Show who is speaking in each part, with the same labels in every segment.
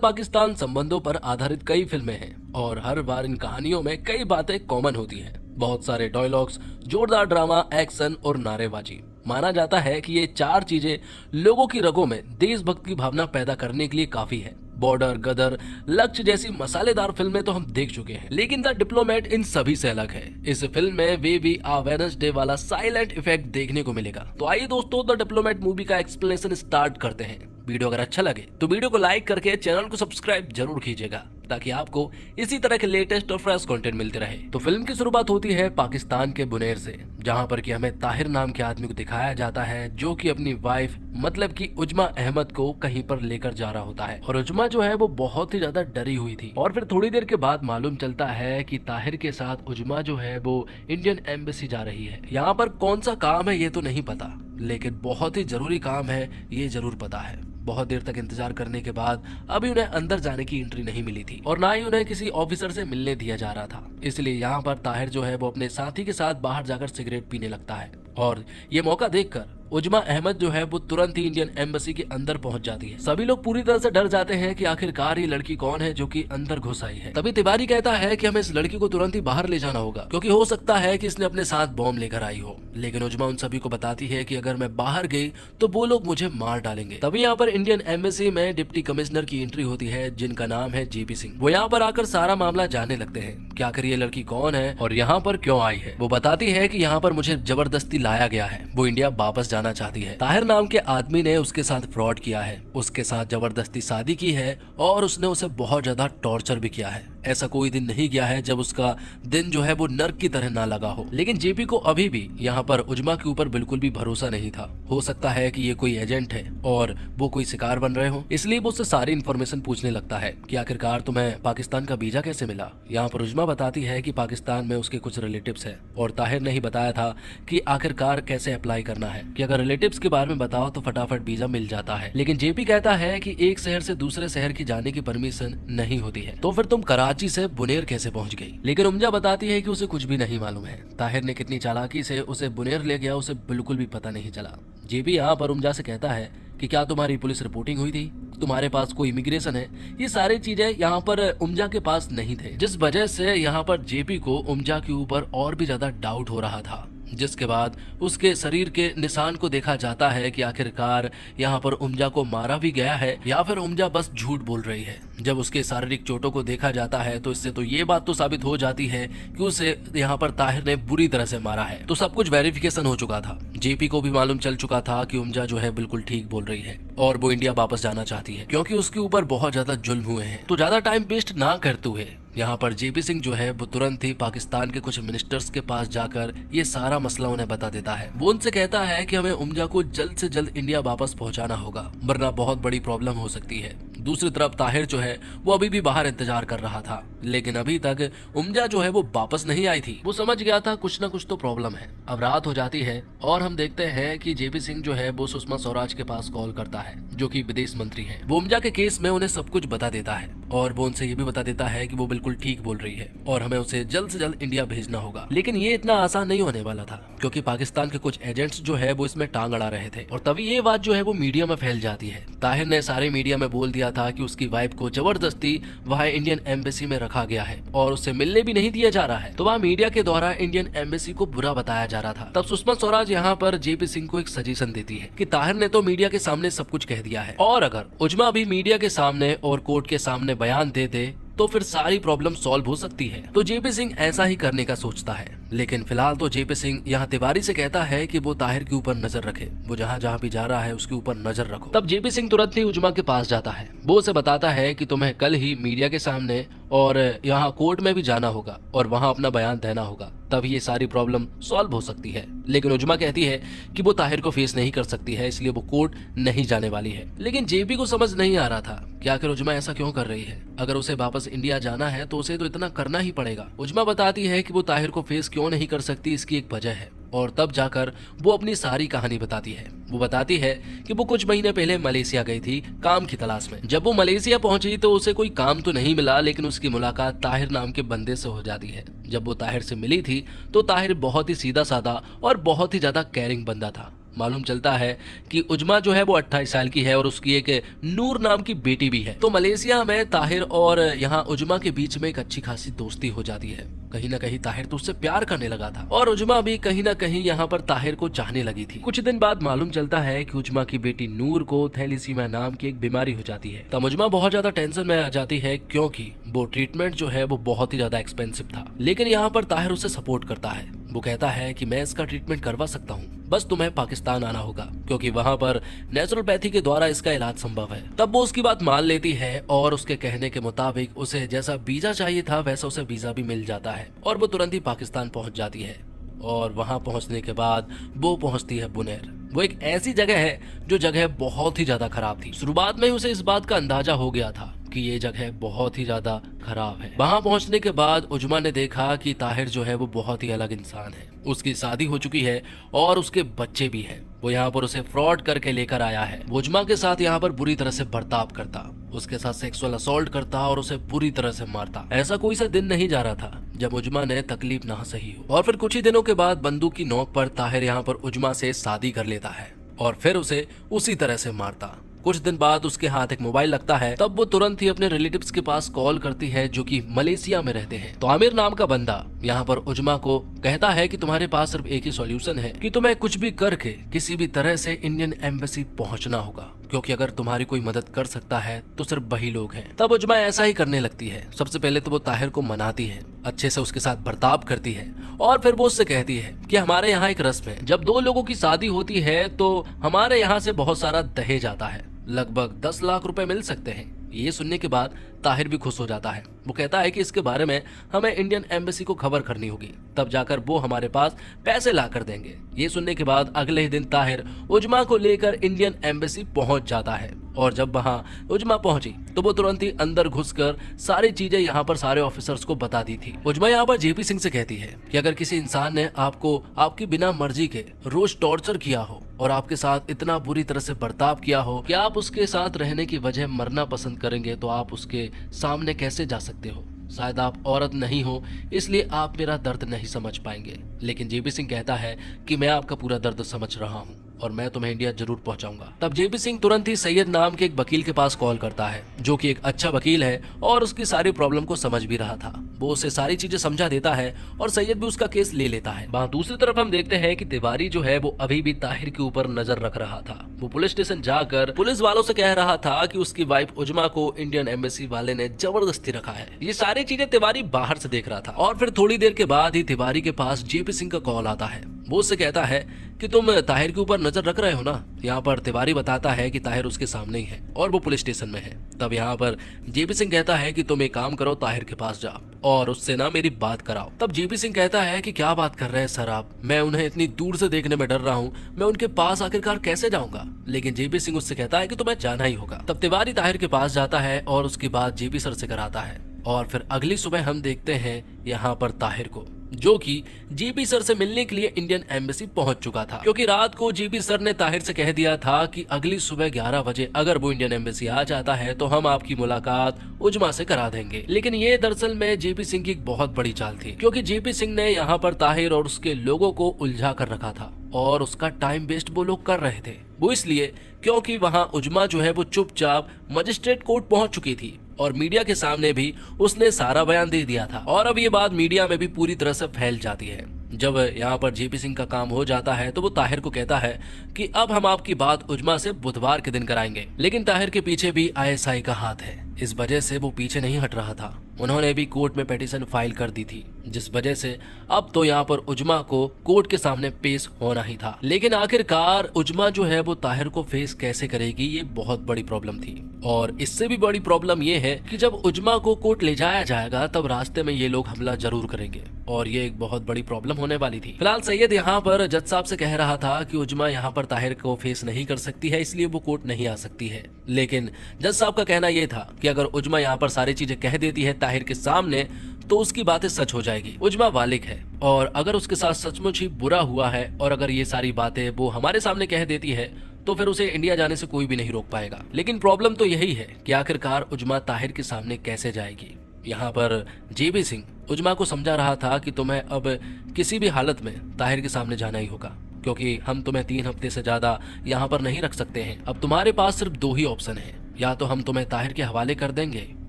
Speaker 1: पाकिस्तान संबंधों पर आधारित कई फिल्में हैं और हर बार इन कहानियों में कई बातें कॉमन होती हैं। बहुत सारे डायलॉग्स, जोरदार ड्रामा, एक्शन और नारेबाजी। माना जाता है कि ये चार चीजें लोगों की रगों में देशभक्ति की भावना पैदा करने के लिए काफी है। बॉर्डर, गदर, लक्ष्य जैसी मसालेदार फिल्में तो हम देख चुके हैं, लेकिन द डिप्लोमेट इन सभी से अलग है। इस फिल्म में वे भी आ वेडनेसडे वाला साइलेंट इफेक्ट देखने को मिलेगा। तो आइए दोस्तों, द डिप्लोमेट मूवी का एक्सप्लेनेशन स्टार्ट करते हैं। वीडियो अगर अच्छा लगे तो वीडियो को लाइक करके चैनल को सब्सक्राइब जरूर कीजिएगा ताकि आपको इसी तरह के लेटेस्ट और फ्रेश कंटेंट मिलते रहे। तो फिल्म की शुरुआत होती है पाकिस्तान के बुनेर से, जहां पर कि हमें ताहिर नाम के आदमी को दिखाया जाता है जो कि अपनी वाइफ मतलब कि उजमा अहमद को कहीं पर लेकर जा रहा होता है। और उजमा जो है वो बहुत ही ज्यादा डरी हुई थी। और फिर थोड़ी देर के बाद मालूम चलता है कि ताहिर के साथ उजमा जो है वो इंडियन एम्बेसी जा रही है। यहाँ पर कौन सा काम है ये तो नहीं पता, लेकिन बहुत ही जरूरी काम है ये जरूर पता है। बहुत देर तक इंतजार करने के बाद अभी उन्हें अंदर जाने की एंट्री नहीं मिली थी और ना ही उन्हें किसी ऑफिसर से मिलने दिया जा रहा था। इसलिए यहाँ पर ताहिर जो है वो अपने साथी के साथ बाहर जाकर सिगरेट पीने लगता है और ये मौका देखकर उजमा अहमद जो है वो तुरंत ही इंडियन एम्बेसी के अंदर पहुंच जाती है। सभी लोग पूरी तरह से डर जाते हैं कि आखिरकार ये लड़की कौन है जो कि अंदर घुस आई है। तभी तिवारी कहता है कि हमें इस लड़की को तुरंत ही बाहर ले जाना होगा क्योंकि हो सकता है कि इसने अपने साथ बॉम्ब लेकर आई हो। लेकिन उजमा उन सभी को बताती है कि अगर मैं बाहर गई तो वो लोग मुझे मार डालेंगे। तभी यहाँ पर इंडियन एम्बेसी में डिप्टी कमिश्नर की एंट्री होती है जिनका नाम है जेपी सिंह। वो यहाँ पर आकर सारा मामला जानने लगते हैं कि आखिर ये लड़की कौन है और यहाँ पर क्यों आई है। वो बताती है कि यहाँ पर मुझे जबरदस्ती लाया गया है, वो इंडिया वापस जाना चाहती है। ताहिर नाम के आदमी ने उसके साथ फ्रॉड किया है, उसके साथ जबरदस्ती शादी की है और उसने उसे बहुत ज्यादा टॉर्चर भी किया है। ऐसा कोई दिन नहीं गया है जब उसका दिन जो है वो नर्क की तरह ना लगा हो। लेकिन जेपी को अभी भी यहाँ पर उजमा के ऊपर बिल्कुल भी भरोसा नहीं था। हो सकता है कि ये कोई एजेंट है और वो कोई शिकार बन रहे हो, इसलिए वो उससे सारी इन्फॉर्मेशन पूछने लगता है कि आखिरकार तुम्हें पाकिस्तान का वीजा कैसे मिला। यहाँ पर उजमा बताती है कि पाकिस्तान में उसके कुछ रिलेटिव्स है और ताहिर ने ही बताया था कि आखिरकार कैसे अप्लाई करना है, कि अगर रिलेटिव्स के बारे में बताओ तो फटाफट वीजा मिल जाता है। लेकिन जेपी कहता है कि एक शहर से दूसरे शहर की जाने की परमिशन नहीं होती है, तो फिर तुम कराची से बुनेर कैसे पहुंच गई। लेकिन उमजा बताती है कि उसे कुछ भी नहीं मालूम है। ताहिर ने कितनी चालाकी से उसे बुनेर ले गया उसे बिल्कुल भी पता नहीं चला। जेबी यहाँ पर उमजा से कहता है कि क्या तुम्हारी पुलिस रिपोर्टिंग हुई थी, तुम्हारे पास कोई इमिग्रेशन है। ये सारी चीजें यहाँ पर उमजा के पास नहीं थे, जिस वजह से यहाँ पर जेपी को उमजा के ऊपर और भी ज्यादा डाउट हो रहा था। जिसके बाद उसके शरीर के निशान को देखा जाता है कि आखिरकार यहाँ पर उमजा को मारा भी गया है या फिर उमजा बस झूठ बोल रही है। जब उसके शारीरिक चोटों को देखा जाता है तो इससे तो ये बात तो साबित हो जाती है कि उसे यहाँ पर ताहिर ने बुरी तरह से मारा है। तो सब कुछ वेरिफिकेशन हो चुका था। जेपी को भी मालूम चल चुका था कि उमजा जो है बिल्कुल ठीक बोल रही है और वो इंडिया वापस जाना चाहती है क्योंकि उसके ऊपर बहुत ज्यादा जुल्म हुए हैं। तो ज्यादा टाइम वेस्ट ना करते हुए यहाँ पर जेपी सिंह जो है वो तुरंत ही पाकिस्तान के कुछ मिनिस्टर्स के पास जाकर ये सारा मसला उन्हें बता देता है। वो उनसे कहता है कि हमें उमजा को जल्द से जल्द इंडिया वापस पहुंचाना होगा वरना बहुत बड़ी प्रॉब्लम हो सकती है। दूसरी तरफ ताहिर जो है वो अभी भी बाहर इंतजार कर रहा था, लेकिन अभी तक उमजा जो है वो वापस नहीं आई थी। वो समझ गया था कुछ ना कुछ तो प्रॉब्लम है। अब रात हो जाती है और हम देखते हैं कि जेपी सिंह जो है वो सुषमा स्वराज के पास कॉल करता है जो कि विदेश मंत्री है। वो उमजा के केस में उन्हें सब कुछ बता देता है और वो उनसे ये भी बता देता है कि वो बिल्कुल ठीक बोल रही है और हमें उसे जल्द से जल्द इंडिया भेजना होगा। लेकिन ये इतना आसान नहीं होने वाला था क्योंकि पाकिस्तान के कुछ एजेंट्स जो है वो इसमें टांग अड़ा रहे थे। और तभी ये बात जो है वो मीडिया में फैल जाती है। ताहिर ने सारे मीडिया में बोल दिया था कि उसकी वाइफ को जबरदस्ती वहाँ इंडियन एम्बेसी में रखा गया है और उसे मिलने भी नहीं दिया जा रहा है। तो वहाँ मीडिया के द्वारा इंडियन एम्बेसी को बुरा बताया जा रहा था। तब सुषमा स्वराज यहाँ पर जेपी सिंह को एक सजेशन देती है कि ताहिर ने तो मीडिया के सामने सब कुछ कह दिया है और अगर उजमा भी मीडिया के सामने और कोर्ट के सामने बयान दे दे तो फिर सारी प्रॉब्लम सॉल्व हो सकती है। तो जेपी सिंह ऐसा ही करने का सोचता है। लेकिन फिलहाल तो जेपी सिंह यहाँ तिवारी से कहता है कि वो ताहिर के ऊपर नजर रखे, वो जहाँ जहाँ भी जा रहा है उसके ऊपर नजर रखो। तब जेपी सिंह तुरंत ही उजमा के पास जाता है। वो उसे बताता है कि तुम्हें कल ही मीडिया के सामने और यहाँ कोर्ट में भी जाना होगा और वहाँ अपना बयान देना होगा, तभी ये सारी प्रॉब्लम सॉल्व हो सकती है। लेकिन उजमा कहती है कि वो ताहिर को फेस नहीं कर सकती है, इसलिए वो कोर्ट नहीं जाने वाली है। लेकिन जेपी को समझ नहीं आ रहा था कि आखिर उजमा ऐसा क्यों कर रही है। अगर उसे वापस इंडिया जाना है तो उसे तो इतना करना ही पड़ेगा। उजमा बताती है कि वो ताहिर को फेस क्यों नहीं कर सकती, इसकी एक वजह है और तब जाकर वो अपनी सारी कहानी बताती है। वो बताती है कि वो कुछ महीने पहले मलेशिया गई थी काम की तलाश में। जब वो मलेशिया पहुंची तो उसे कोई काम तो नहीं मिला, लेकिन उसकी मुलाकात ताहिर नाम के बंदे से हो जाती है। जब वो ताहिर से मिली थी तो ताहिर बहुत ही सीधा साधा और बहुत ही ज्यादा केयरिंग बंदा था। मालूम चलता है कि उजमा जो है वो 28 साल की है और उसकी एक नूर नाम की बेटी भी है। तो मलेशिया में ताहिर और यहाँ उजमा के बीच में एक अच्छी खासी दोस्ती हो जाती है। कहीं ना कहीं ताहिर तो उससे प्यार करने लगा था और उजमा भी कहीं ना कहीं यहाँ पर ताहिर को चाहने लगी थी। कुछ दिन बाद मालूम चलता है कि उजमा की बेटी नूर को थैलीसीमिया नाम की एक बीमारी हो जाती है। तब उजमा बहुत ज्यादा टेंशन में आ जाती है क्योंकि वो ट्रीटमेंट जो है वो बहुत ही ज्यादा एक्सपेंसिव था। लेकिन यहाँ पर ताहिर उसे सपोर्ट करता है। वो कहता है कि मैं इसका ट्रीटमेंट करवा सकता हूँ, बस तुम्हें पाकिस्तान आना होगा क्योंकि वहाँ पर नेचुरोपैथी के द्वारा इसका इलाज संभव है। तब वो उसकी बात मान लेती है और उसके कहने के मुताबिक उसे जैसा वीजा चाहिए था वैसा उसे वीजा भी मिल जाता है और वो तुरंत ही पाकिस्तान पहुंच जाती है। और वहां पहुंचने के बाद वो पहुंचती है बुनेर। वो एक ऐसी जगह है जो जगह बहुत ही ज्यादा खराब थी। शुरुआत में ही उसे इस बात का अंदाजा हो गया था कि ये जगह बहुत ही ज्यादा खराब है। वहां पहुंचने के बाद उजमा ने देखा कि ताहिर जो है वो बहुत ही अलग इंसान है। उसकी शादी हो चुकी है और उसके बच्चे भी हैं। वो यहाँ पर उसे फ्रॉड करके लेकर आया है। वो उजमा के साथ यहाँ पर बुरी तरह से बर्ताव करता, उसके साथ सेक्सुअल असॉल्ट करता और उसे बुरी तरह से मारता। ऐसा कोई सा दिन नहीं जा रहा था जब उजमा ने तकलीफ ना सही हो। और फिर कुछ ही दिनों के बाद बंदूक की नोक पर ताहिर यहाँ पर उजमा से शादी कर लेता है और फिर उसे उसी तरह से मारता। कुछ दिन बाद उसके हाथ एक मोबाइल लगता है। तब वो तुरंत ही अपने रिलेटिव्स के पास कॉल करती है जो कि मलेशिया में रहते हैं। तो आमिर नाम का बंदा यहाँ पर उजमा को कहता है कि तुम्हारे पास सिर्फ एक ही सॉल्यूशन है कि तुम्हें कुछ भी करके किसी भी तरह से इंडियन एम्बेसी पहुंचना होगा, क्योंकि अगर तुम्हारी कोई मदद कर सकता है तो सिर्फ वही लोग हैं। तब उजमा ऐसा ही करने लगती है। सबसे पहले तो वो ताहिर को मनाती है, अच्छे से उसके साथ बर्ताव करती है और फिर वो उससे कहती है कि हमारे यहाँ एक रस्म है, जब दो लोगों की शादी होती है तो हमारे यहाँ से बहुत सारा दहेज आता है, लगभग 10 लाख रुपए मिल सकते हैं। ये सुनने के बाद ताहिर भी खुश हो जाता है। वो कहता है कि इसके बारे में हमें इंडियन एम्बेसी को खबर करनी होगी, तब जाकर वो हमारे पास पैसे ला कर देंगे। ये सुनने के बाद अगले ही दिन ताहिर उजमा को लेकर इंडियन एम्बेसी पहुंच जाता है और जब वहां उजमा पहुंची तो वो तुरंत ही अंदर घुसकर सारी चीजें यहाँ पर सारे ऑफिसर्स को बता दी थी। उजमा यहाँ पर जेपी सिंह से कहती है कि अगर किसी इंसान ने आपको आपकी बिना मर्जी के रोज टॉर्चर किया हो और आपके साथ इतना बुरी तरह से बर्ताव किया हो कि आप उसके साथ रहने की वजह मरना पसंद करेंगे, तो आप उसके सामने कैसे जा सकते हो? शायद आप औरत नहीं हो इसलिए आप मेरा दर्द नहीं समझ पाएंगे। लेकिन जेपी सिंह कहता है कि मैं आपका पूरा दर्द समझ रहा हूँ और मैं तुम्हें इंडिया जरूर पहुंचाऊंगा। तब जेपी सिंह तुरंत ही सैयद नाम के एक वकील के पास कॉल करता है जो कि एक अच्छा वकील है और उसकी सारी प्रॉब्लम को समझ भी रहा था। वो उसे सारी चीजें समझा देता है और सैयद भी उसका केस ले लेता है। वहाँ दूसरी तरफ हम देखते हैं कि तिवारी जो है वो अभी भी ताहिर के ऊपर नजर रख रहा था। वो पुलिस स्टेशन जाकर पुलिस वालों से कह रहा था कि उसकी वाइफ उजमा को इंडियन एम्बेसी वाले ने जबरदस्ती रखा है। ये सारी चीजें तिवारी बाहर से देख रहा था और फिर थोड़ी देर के बाद ही तिवारी के पास जेपी सिंह का कॉल आता है। वो उससे कहता है कि तुम ताहिर के ऊपर नजर रख रहे हो ना। यहाँ पर तिवारी बताता है कि ताहिर उसके सामने ही है और वो पुलिस स्टेशन में है। तब यहाँ पर जेपी सिंह कहता है कि तुम एक काम करो, ताहिर के पास जाओ और उससे ना मेरी बात कराओ। तब जेपी सिंह कहता है कि क्या बात कर रहे हैं सर आप, मैं उन्हें इतनी दूर से देखने में डर रहा हूँ, मैं उनके पास आखिरकार कैसे जाऊंगा? लेकिन जेपी सिंह उससे कहता है कि तुम्हें जाना ही होगा। तब तिवारी ताहिर के पास जाता है और उसकी बात जेपी सर से कराता है और फिर अगली सुबह हम देखते हैं यहाँ पर ताहिर को, जो कि जेपी सर से मिलने के लिए इंडियन एम्बेसी पहुंच चुका था, क्योंकि रात को जेपी सर ने ताहिर से कह दिया था कि अगली सुबह 11 बजे अगर वो इंडियन एम्बेसी आ जाता है तो हम आपकी मुलाकात उजमा से करा देंगे। लेकिन ये दरअसल में जेपी सिंह की एक बहुत बड़ी चाल थी, क्योंकि जेपी सिंह ने यहाँ पर ताहिर और उसके लोगों को उलझा कर रखा था और उसका टाइम वेस्ट वो लोग कर रहे थे। वो इसलिए क्योंकि वहाँ उजमा जो है वो चुपचाप मजिस्ट्रेट कोर्ट पहुंच चुकी थी और मीडिया के सामने भी उसने सारा बयान दे दिया था और अब ये बात मीडिया में भी पूरी तरह से फैल जाती है। जब यहाँ पर जेपी सिंह का काम हो जाता है तो वो ताहिर को कहता है कि अब हम आपकी बात उजमा से बुधवार के दिन कराएंगे। लेकिन ताहिर के पीछे भी आईएसआई का हाथ है, इस वजह से वो पीछे नहीं हट रहा था। उन्होंने भी कोर्ट में पिटीशन फाइल कर दी थी, जिस वजह से अब तो यहाँ पर उजमा को कोर्ट के सामने पेश होना ही था। लेकिन आखिरकार उजमा जो है वो ताहिर को फेस कैसे करेगी, ये बहुत बड़ी प्रॉब्लम थी। और इससे भी बड़ी प्रॉब्लम ये है कि जब उजमा को कोर्ट ले जाया जाएगा तब रास्ते में ये लोग हमला जरूर करेंगे और ये एक बहुत बड़ी प्रॉब्लम होने वाली थी। फिलहाल सैयद यहाँ पर जज साहब से कह रहा था कि उजमा यहाँ पर ताहिर को फेस नहीं कर सकती है, इसलिए वो कोर्ट नहीं आ सकती है। लेकिन जज साहब का कहना यह था कि अगर उजमा यहाँ पर सारी चीजें कह देती है ताहिर के सामने तो उसकी बातें सच हो जाएगी। उजमा बालिग है और अगर उसके साथ सचमुच ही बुरा हुआ है और अगर ये सारी बातें वो हमारे सामने कह देती है तो फिर उसे इंडिया जाने से कोई भी नहीं रोक पाएगा। लेकिन प्रॉब्लम तो यही है कि आखिरकार उजमा ताहिर के सामने कैसे जाएगी। यहाँ पर जेपी सिंह उजमा को समझा रहा था कि तुम्हें अब किसी भी हालत में ताहिर के सामने जाना ही होगा, क्योंकि हम तुम्हें 3 हफ्ते से ज्यादा यहाँ पर नहीं रख सकते हैं। अब तुम्हारे पास सिर्फ 2 ही ऑप्शन है, या तो हम तुम्हें ताहिर के हवाले कर देंगे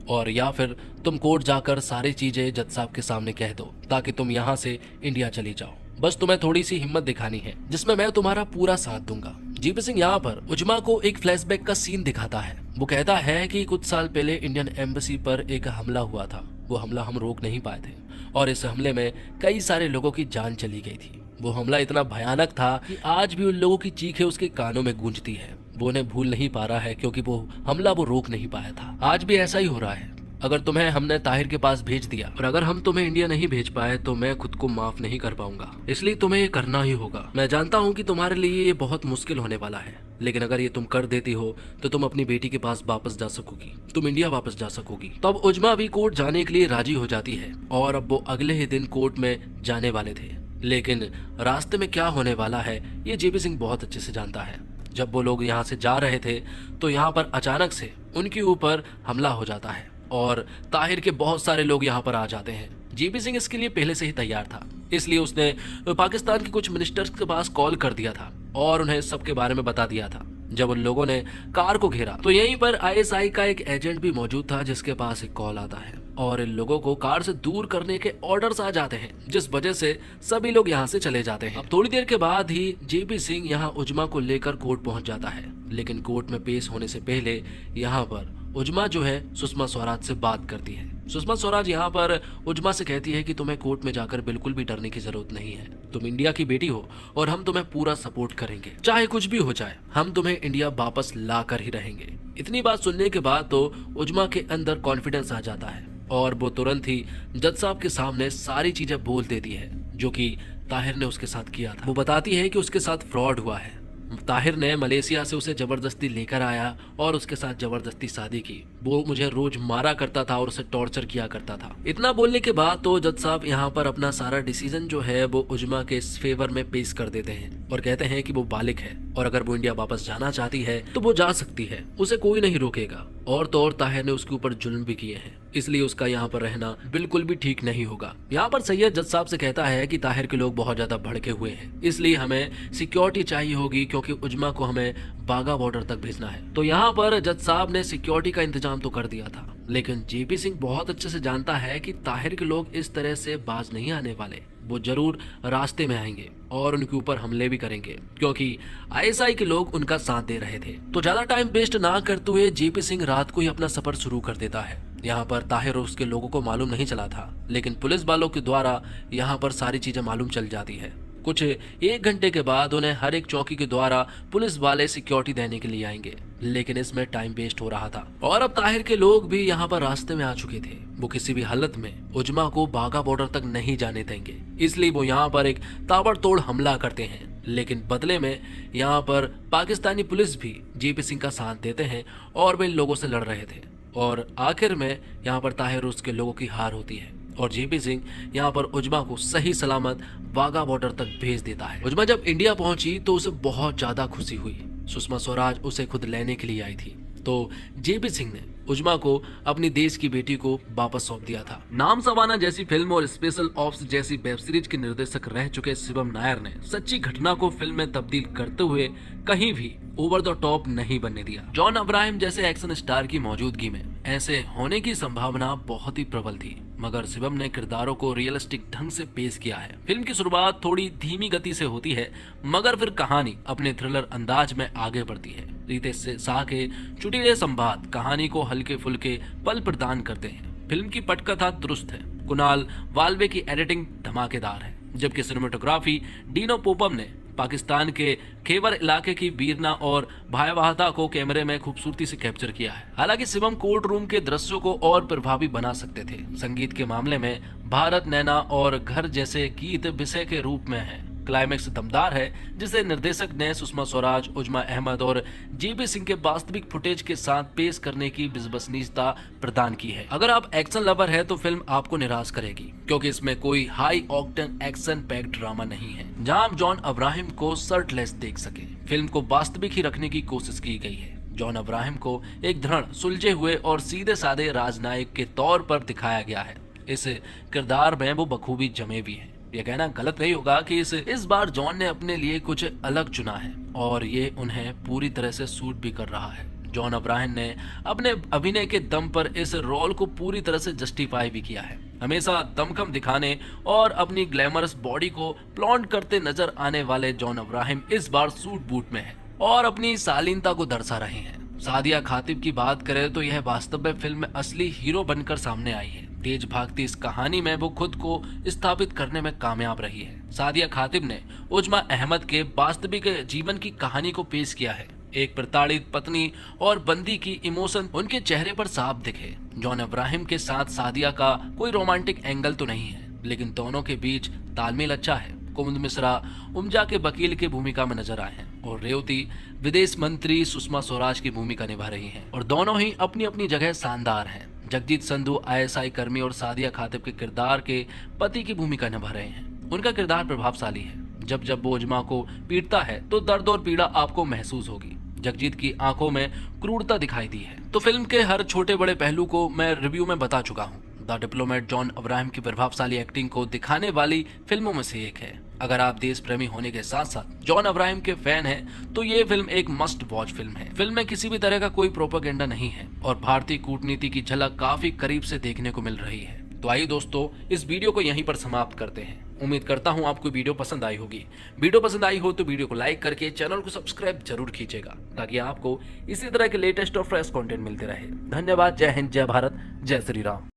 Speaker 1: और या फिर तुम कोर्ट जाकर सारी चीजें जज साहब के सामने कह दो ताकि तुम यहाँ से इंडिया चली जाओ। बस तुम्हें थोड़ी सी हिम्मत दिखानी है जिसमें मैं तुम्हारा पूरा साथ दूंगा। जीपी सिंह यहाँ पर उजमा को एक फ्लैशबैक का सीन दिखाता है। वो कहता है कि कुछ साल पहले इंडियन एम्बेसी पर एक हमला हुआ था। वो हमला हम रोक नहीं पाए थे और इस हमले में कई सारे लोगों की जान चली गई थी। वो हमला इतना भयानक था कि आज भी उन लोगों की चीखें उसके कानों में गूंजती है। वो उन्हें भूल नहीं पा रहा है क्योंकि वो हमला वो रोक नहीं पाया था। आज भी ऐसा ही हो रहा है। अगर तुम्हें हमने ताहिर के पास भेज दिया और अगर हम तुम्हें इंडिया नहीं भेज पाए तो मैं खुद को माफ नहीं कर पाऊंगा, इसलिए तुम्हें ये करना ही होगा। मैं जानता हूँ कि तुम्हारे लिए ये बहुत मुश्किल होने वाला है, लेकिन अगर ये तुम कर देती हो तो तुम अपनी बेटी के पास वापस जा सकोगी, तुम इंडिया वापस जा सकोगी। तब उजमा भी कोर्ट जाने के लिए राजी हो जाती है और अब वो अगले ही दिन कोर्ट में जाने वाले थे। लेकिन रास्ते में क्या होने वाला है ये जेपी सिंह बहुत अच्छे से जानता है। जब वो लोग यहाँ से जा रहे थे तो यहाँ पर अचानक से उनके ऊपर हमला हो जाता है और ताहिर के बहुत सारे लोग यहाँ पर आ जाते हैं। जेपी सिंह इसके लिए पहले से ही तैयार था, इसलिए उसने पाकिस्तान के कुछ मिनिस्टर्स के पास कॉल कर दिया था और उन्हें सबके बारे में बता दिया था। जब उन लोगों ने कार को घेरा तो यहीं पर आईएसआई का एक एजेंट भी मौजूद था जिसके पास एक कॉल आता है और इन लोगों को कार से दूर करने के ऑर्डर्स आ जाते हैं, जिस वजह से सभी लोग यहाँ से चले जाते हैं। अब थोड़ी देर के बाद ही जेपी सिंह यहाँ उजमा को लेकर कोर्ट पहुंच जाता है, लेकिन कोर्ट में पेश होने से पहले यहाँ पर उजमा जो है सुषमा स्वराज से बात करती है। सुषमा स्वराज यहाँ पर उजमा से कहती है कि तुम्हें कोर्ट में जाकर बिल्कुल भी डरने की जरूरत नहीं है। तुम इंडिया की बेटी हो और हम तुम्हें पूरा सपोर्ट करेंगे, चाहे कुछ भी हो जाए हम तुम्हें इंडिया वापस ला कर ही रहेंगे। इतनी बात सुनने के बाद तो उजमा के अंदर कॉन्फिडेंस आ जाता है और वो तुरंत ही जज साहब के सामने सारी चीजें बोल देती है जो कि ताहिर ने उसके साथ किया था। वो बताती है कि उसके साथ फ्रॉड हुआ है। ताहिर ने मलेशिया से उसे जबरदस्ती लेकर आया और उसके साथ जबरदस्ती शादी की। वो मुझे रोज मारा करता था और उसे टॉर्चर किया करता था। इतना बोलने के बाद तो जज साहब यहाँ पर अपना सारा डिसीजन जो है वो उजमा के फेवर में पेश कर देते हैं और कहते हैं कि वो बालिग है और अगर वो इंडिया वापस जाना चाहती है तो वो जा सकती है, उसे कोई नहीं रोकेगा। और तो और ताहिर ने उसके ऊपर जुल्म भी किए हैं, इसलिए उसका यहाँ पर रहना बिल्कुल भी ठीक नहीं होगा। यहाँ पर सैयद जज साहब से कहता है कि ताहिर के लोग बहुत ज्यादा भड़के हुए हैं, इसलिए हमें सिक्योरिटी चाहिए होगी क्योंकि उजमा को हमें बागा बॉर्डर तक भेजना है। तो यहाँ पर जज साहब ने सिक्योरिटी का इंतजाम तो कर दिया था, लेकिन जेपी सिंह बहुत अच्छे से जानता है कि ताहिर के लोग इस तरह से बाज नहीं आने वाले। वो जरूर रास्ते में आएंगे और उनके ऊपर हमले भी करेंगे क्योंकि आईएसआई के लोग उनका साथ दे रहे थे। तो ज्यादा टाइम वेस्ट ना करते हुए जेपी सिंह रात को ही अपना सफर शुरू कर देता है। यहाँ पर ताहिर और उसके लोगों को मालूम नहीं चला था, लेकिन पुलिस वालों के द्वारा यहाँ पर सारी चीजें मालूम चल जाती है। कुछ 1 घंटे के बाद उन्हें हर एक चौकी के द्वारा पुलिस वाले सिक्योरिटी देने के लिए आएंगे, लेकिन इसमें टाइम वेस्ट हो रहा था और अब ताहिर के लोग भी यहाँ पर रास्ते में आ चुके थे। वो किसी भी हालत में उजमा को बागा बॉर्डर तक नहीं जाने देंगे, इसलिए वो यहाँ पर एक ताबड़तोड़ हमला करते हैं। लेकिन बदले में यहाँ पर पाकिस्तानी पुलिस भी जेपी सिंह का साथ देते हैं और वे इन लोगों से लड़ रहे थे और आखिर में यहाँ पर ताहिर और उसके लोगों की हार होती है और जेपी सिंह यहाँ पर उजमा को सही सलामत वाघा बॉर्डर तक भेज देता है। उजमा जब इंडिया पहुंची तो उसे बहुत ज्यादा खुशी हुई। सुषमा स्वराज उसे खुद लेने के लिए आई थी, तो जेपी सिंह ने उजमा को अपनी देश की बेटी को वापस सौंप दिया था। नाम सवाना जैसी फिल्म और स्पेशल ऑप्स जैसी वेब सीरीज के निर्देशक रह चुके शिवम नायर ने सच्ची घटना को फिल्म में तब्दील करते हुए कहीं भी ओवर द टॉप नहीं बनने दिया। जॉन अब्राहम जैसे एक्शन स्टार की मौजूदगी में ऐसे होने की संभावना बहुत ही प्रबल थी, मगर शिवम ने किरदारों को रियलिस्टिक ढंग से पेश किया है। फिल्म की शुरुआत थोड़ी धीमी गति से होती है, मगर फिर कहानी अपने थ्रिलर अंदाज में आगे बढ़ती है। रितेश शाह के चुटीले संवाद कहानी को हल्के फुल्के पल प्रदान करते हैं। फिल्म की पटकथा दुरुस्त है। कुणाल वाल्वे की एडिटिंग धमाकेदार है, जबकि सिनेमेटोग्राफी डीनो पोपम ने पाकिस्तान के खेबर इलाके की वीरना और भयावहता को कैमरे में खूबसूरती से कैप्चर किया है। हालांकि शिवम कोर्ट रूम के दृश्यों को और प्रभावी बना सकते थे। संगीत के मामले में भारत नैना और घर जैसे गीत विषय के रूप में है। क्लाइमेक्स दमदार है, जिसे निर्देशक ने सुषमा स्वराज, उजमा अहमद और जेपी सिंह के वास्तविक फुटेज के साथ पेश करने की विश्वसनीयता प्रदान की है। अगर आप एक्शन लवर है तो फिल्म आपको निराश करेगी, क्योंकि इसमें कोई high octane action packed drama नहीं है जहां आप जॉन अब्राहम को शर्टलेस देख सके। फिल्म को वास्तविक ही रखने की कोशिश की गई है। जॉन अब्राहम को एक दृढ़, सुलझे हुए और सीधे साधे राजनायक के तौर पर दिखाया गया है। इस किरदार में वो बखूबी जमे भी है। ये कहना गलत नहीं होगा कि इस बार जॉन ने अपने लिए कुछ अलग चुना है और ये उन्हें पूरी तरह से सूट भी कर रहा है। जॉन अब्राहम ने अपने अभिनय के दम पर इस रोल को पूरी तरह से जस्टिफाई भी किया है। हमेशा दमखम दिखाने और अपनी ग्लैमरस बॉडी को फ्लॉन्ट करते नजर आने वाले जॉन अब्राहम इस बार सूट बूट में है और अपनी शालीनता को दर्शा रहे हैं। सादिया खातिब की बात करें तो यह वास्तव में फिल्म में असली हीरो बनकर सामने आई है। तेज भागती इस कहानी में वो खुद को स्थापित करने में कामयाब रही है। सादिया खातिब ने उजमा अहमद के वास्तविक जीवन की कहानी को पेश किया है। एक प्रताड़ित पत्नी और बंदी की इमोशन उनके चेहरे पर साफ दिखे। जॉन अब्राहम के साथ सादिया का कोई रोमांटिक एंगल तो नहीं है, लेकिन दोनों के बीच तालमेल अच्छा है। कुमुद मिश्रा उमजा के वकील की भूमिका में नजर आए हैं और रेवती विदेश मंत्री सुषमा स्वराज की भूमिका निभा रही हैं और दोनों ही अपनी अपनी जगह शानदार हैं। जगजीत संधू ISI कर्मी और सादिया खातिब के किरदार के पति की भूमिका निभा रहे हैं। उनका किरदार प्रभावशाली है। जब जब वो उजमा को पीटता है तो दर्द और पीड़ा आपको महसूस होगी। जगजीत की आंखों में क्रूरता दिखाई दी है। तो फिल्म के हर छोटे बड़े पहलू को मैं रिव्यू में बता चुका हूँ। द डिप्लोमेट जॉन अब्राहम की प्रभावशाली एक्टिंग को दिखाने वाली फिल्मों में से एक है। अगर आप देश प्रेमी होने के साथ साथ जॉन अब्राहम के फैन हैं, तो ये फिल्म एक मस्ट वॉच फिल्म है। फिल्म में किसी भी तरह का कोई प्रोपेगेंडा नहीं है और भारतीय कूटनीति की झलक काफी करीब से देखने को मिल रही है। तो आइए दोस्तों, इस वीडियो को यहीं पर समाप्त करते हैं। उम्मीद करता हूँ आपको वीडियो पसंद आई होगी। वीडियो पसंद आई हो तो वीडियो को लाइक करके चैनल को सब्सक्राइब जरूर कीजिएगा, ताकि आपको इसी तरह के लेटेस्ट और फ्रेश कंटेंट मिलते रहे। धन्यवाद। जय हिंद, जय भारत, जय श्री राम।